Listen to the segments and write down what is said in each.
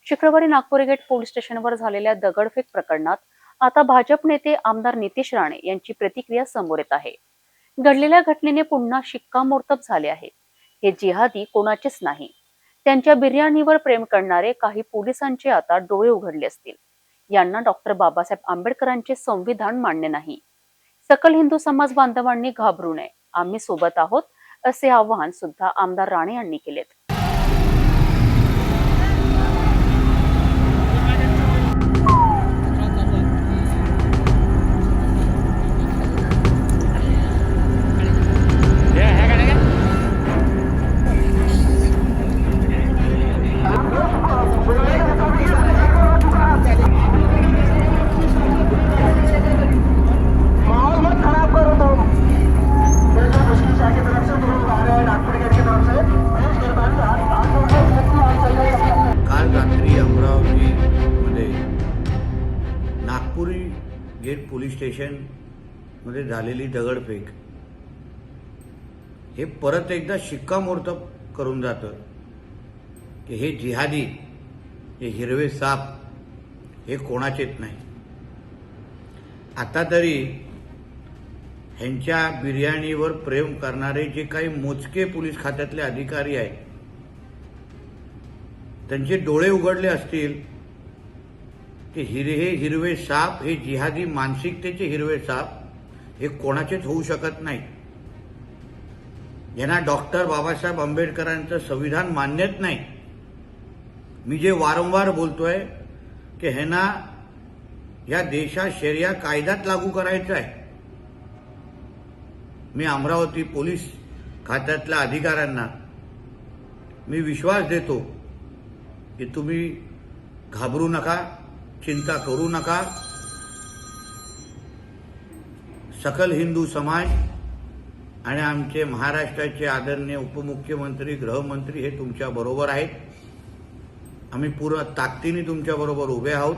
शुक्रवारी Nagpuri gate police स्टेशनवर झालेल्या दगडफेक प्रकरणात आता भाजप नेते आमदार नितेश राणे यांची प्रतिक्रिया समोर येत आहे। घडलेल्या घटनेने पुन्हा शिक्कामोर्तब झाले आहे। हे जिहादी कोणाचेच नाही। त्यांच्या बिर्याणीवर प्रेम करणारे काही पोलिसांचे आता डोळे उघडले असतील। यांना डॉक्टर बाबासाहेब आंबेडकरांचे संविधान मान्य नाही। सकल हिंदू समाज बांधवांनी घाबरू नये, आम्ही सोबत आहोत, असे आवाहन सुद्धा आमदार राणे यांनी केलेत। नागपुरी गेट पोलीस स्टेशन मध्ये झालेली दगडफेक हे परत एकदा शिक्कामोर्तब करून जातं की हे जिहादी, हे हिरवे साप हे कोणाचेच नाही। आता तरी ह्यांच्या बिर्याणीवर प्रेम करणारे जे काही मोजके पोलीस खात्यातले अधिकारी आहेत त्यांचे डोळे उघडले असतील की हे हिरवे साप, हे जिहादी मानसिकतेचे हिरवे साप हे कोणाचेच होऊ शकत नाही। यांना डॉक्टर बाबासाहेब आंबेडकरांचं संविधान मान्यच नाही। मी जे वारंवार बोलतोय की ह्यांना या देशात शरिया कायदाच लागू करायचा आहे। मी अमरावती पोलीस खात्यातल्या अधिकाऱ्यांना मी विश्वास देतो की तुम्ही घाबरू नका, चिंता करू नका। सकल हिंदू समाज आणि आमचे महाराष्ट्राचे आदरणीय उपमुख्यमंत्री, गृहमंत्री हे तुमच्या बरोबर आहेत। आम्ही पूर्ण ताकदीने तुमच्या बरोबर उभे आहोत।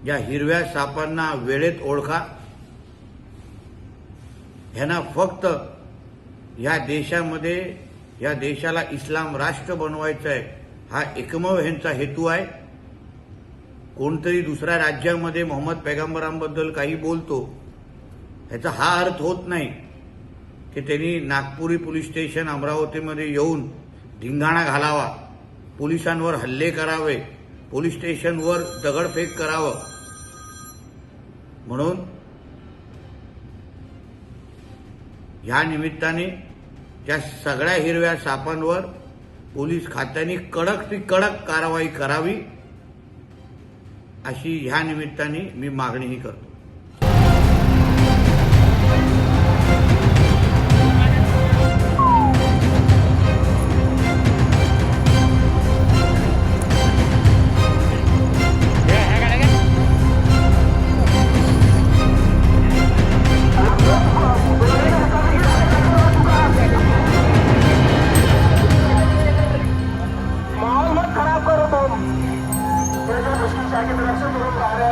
या हिरव्या सापांना वेळेत ओळखा। ह्यांना फक्त या देशामध्ये, या देशाला इस्लाम राष्ट्र बनवायचं आहे, हा एकमेव ह्यांचा हेतू आहे। कोणतरी दुसऱ्या राज्यामध्ये मोहम्मद पैगंबरांबद्दल काही बोलतो, ह्याचा हा अर्थ होत नाही की त्यांनी नागपुरी पोलीस स्टेशन अमरावतीमध्ये येऊन धिंगाणा घालावा, पोलिसांवर हल्ले करावे, पोलीस स्टेशनवर दगडफेक करावं। म्हणून या निमित्ताने त्या सगळ्या हिरव्या सापांवर पोलीस खात्याने कडक ती कडक कारवाई करावी, अशी ह्या निमित्ताने मी मागणीही करतो।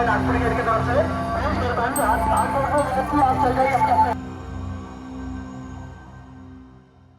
नागपुरी गेट की तरफ से